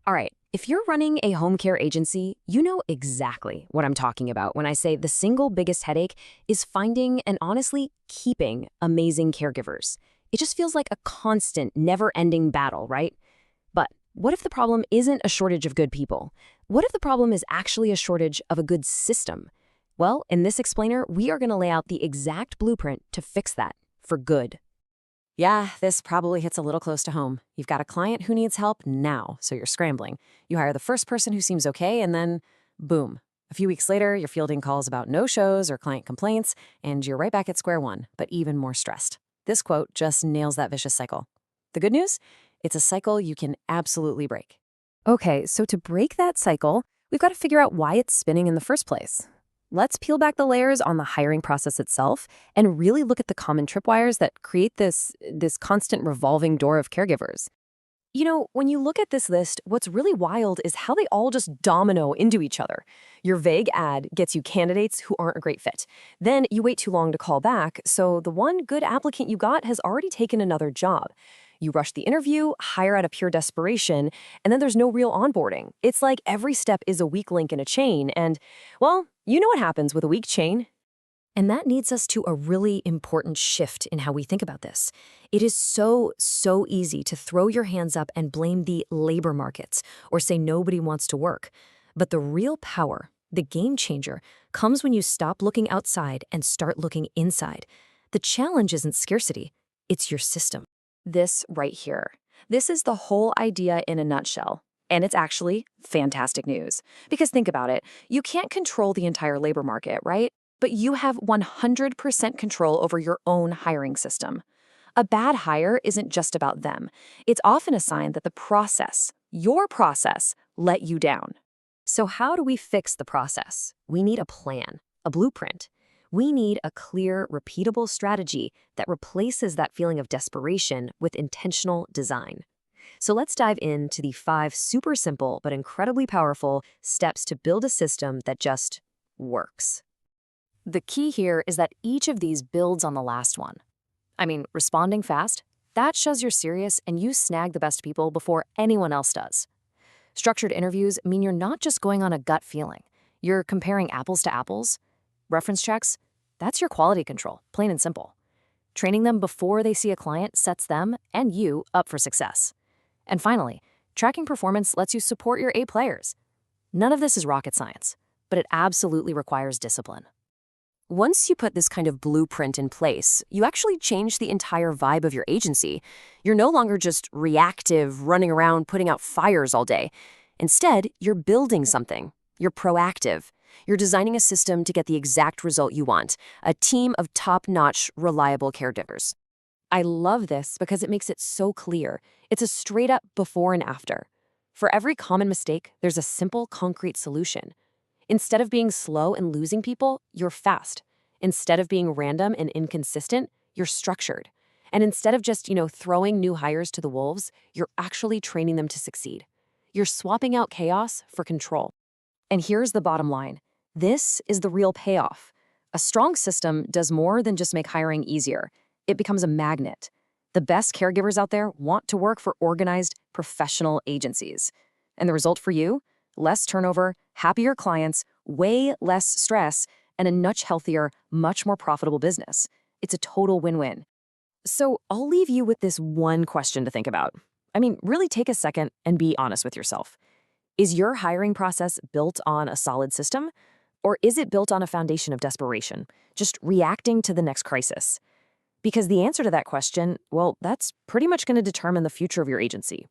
All right, if you're running a home care agency, you know exactly what I'm talking about when I say the single biggest headache is finding and honestly keeping amazing caregivers. It just feels like a constant, never-ending battle, right? But what if the problem isn't a shortage of good people? What if the problem is actually a shortage of a good system? Well, in this explainer, we are going to lay out the exact blueprint to fix that for good. Yeah, this probably hits a little close to home. You've got a client who needs help now, so you're scrambling. You hire the first person who seems okay, and then, boom. A few weeks later, you're fielding calls about no-shows or client complaints, and you're right back at square one, but even more stressed. This quote just nails that vicious cycle. The good news? It's a cycle you can absolutely break. Okay, so to break that cycle, we've got to figure out why it's spinning in the first place. Let's peel back the layers on the hiring process itself and really look at the common tripwires that create this constant revolving door of caregivers. You know, when you look at this list, what's really wild is how they all just domino into each other. Your vague ad gets you candidates who aren't a great fit. Then you wait too long to call back, so the one good applicant you got has already taken another job. You rush the interview, hire out of pure desperation, and then there's no real onboarding. It's like every step is a weak link in a chain, and, well, you know what happens with a weak chain. And that leads us to a really important shift in how we think about this. It is so easy to throw your hands up and blame the labor markets or say nobody wants to work. But the real power, the game changer, comes when you stop looking outside and start looking inside. The challenge isn't scarcity, it's your system. This right here. This is the whole idea in a nutshell. And it's actually fantastic news. Because think about it, you can't control the entire labor market, right? But you have 100% control over your own hiring system. A bad hire isn't just about them. It's often a sign that the process, your process, let you down. So how do we fix the process? We need a plan, a blueprint. We need a clear, repeatable strategy that replaces that feeling of desperation with intentional design. So let's dive into the 5 super simple but incredibly powerful steps to build a system that just works. The key here is that each of these builds on the last one. I mean, responding fast, that shows you're serious and you snag the best people before anyone else does. Structured interviews mean you're not just going on a gut feeling. You're comparing apples to apples. Reference checks, that's your quality control, plain and simple. Training them before they see a client sets them and you up for success. And finally, tracking performance lets you support your A players. None of this is rocket science, but it absolutely requires discipline. Once you put this kind of blueprint in place, you actually change the entire vibe of your agency. You're no longer just reactive, running around putting out fires all day. Instead, you're building something. You're proactive. You're designing a system to get the exact result you want, a team of top-notch, reliable caregivers. I love this because it makes it so clear. It's a straight-up before and after. For every common mistake, there's a simple, concrete solution. Instead of being slow and losing people, you're fast. Instead of being random and inconsistent, you're structured. And instead of just, throwing new hires to the wolves, you're actually training them to succeed. You're swapping out chaos for control. And here's the bottom line. This is the real payoff. A strong system does more than just make hiring easier. It becomes a magnet. The best caregivers out there want to work for organized, professional agencies. And the result for you? Less turnover, happier clients, way less stress, and a much healthier, much more profitable business. It's a total win-win. So I'll leave you with this one question to think about. I mean, really take a second and be honest with yourself. Is your hiring process built on a solid system? Or is it built on a foundation of desperation, just reacting to the next crisis? Because the answer to that question, well, that's pretty much going to determine the future of your agency.